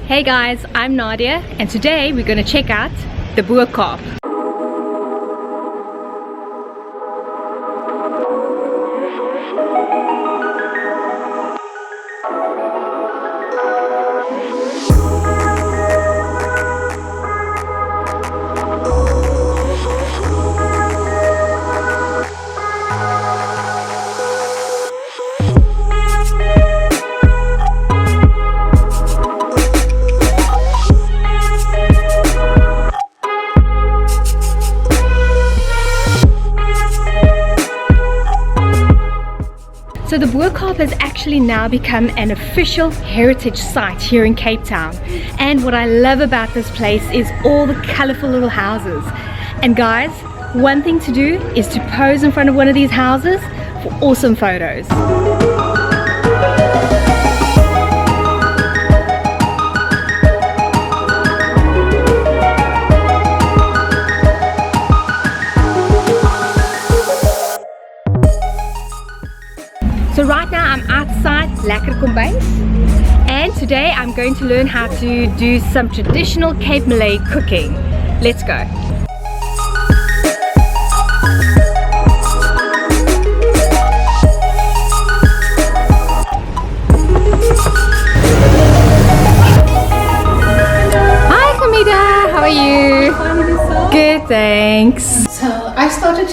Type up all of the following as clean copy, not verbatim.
Hey guys, I'm Nadia and today we're going to check out the Bo-Kaap. So the Bo-Kaap has actually now become an official heritage site here in Cape Town. And what I love about this place is all the colorful little houses. And guys, one thing to do is to pose in front of one of these houses for awesome photos. So right now I'm outside Lekker Kombuis and today I'm going to learn how to do some traditional Cape Malay cooking. Let's go. Hi Kamida, how are you? Good, thanks. So I started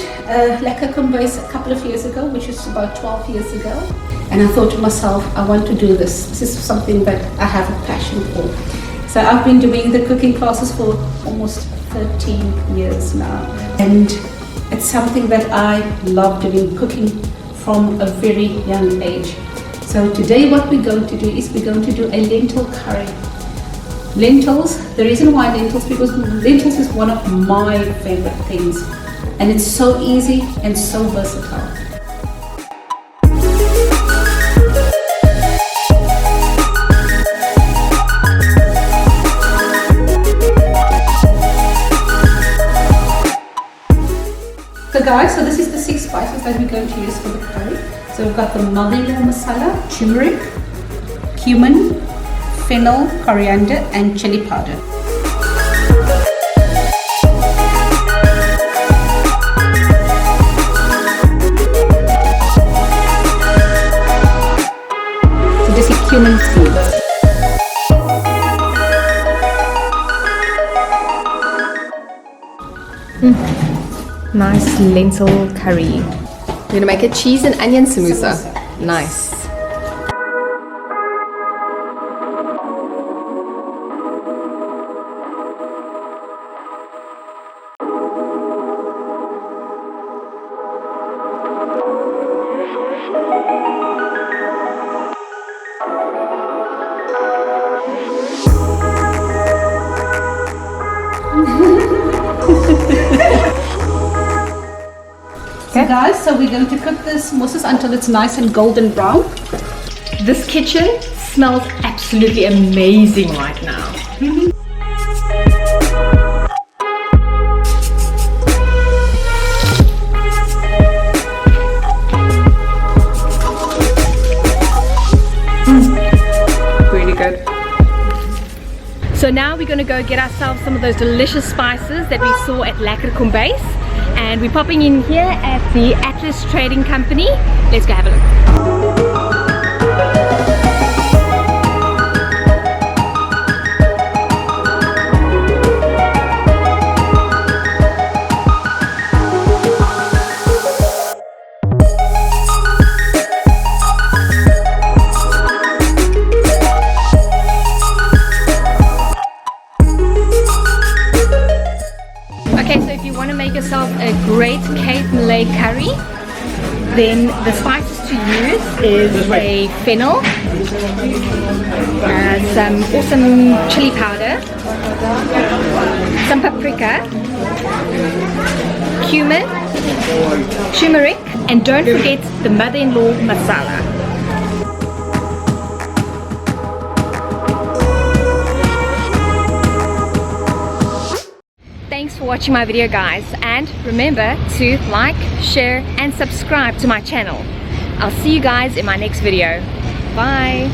Lekker Kombuis a couple of years ago, which is about 12 years ago. And I thought to myself, I want to do this. This is something that I have a passion for. So I've been doing the cooking classes for almost 13 years now. And it's something that I love doing, cooking from a very young age. So today what we're going to do is we're going to do a lentil curry. Lentils, the reason why lentils, because lentils is one of my favorite things. And it's so easy and so versatile. So guys, so this is the 6 spices that we're going to use for the curry. So we've got the mother-in-law masala, turmeric, cumin, fennel, coriander and chili powder. So this is cumin seeds. Nice lentil curry. You're gonna make a cheese and onion samosa. Nice. So guys, so we're going to cook this mousse until it's nice and golden brown. This kitchen smells absolutely amazing right now. Really good. So now we're going to go get ourselves some of those delicious spices that we saw at Lekker Kombuis. And we're popping in here at the Atlas Trading Company. Let's go have a look. Okay, so if you want to make yourself a great Cape Malay curry, then the spices to use is a fennel, some awesome chili powder, some paprika, cumin, turmeric, and don't forget the mother-in-law masala. Thanks for watching my video guys, and remember to like, share and subscribe to my channel. I'll see you guys in my next video. Bye!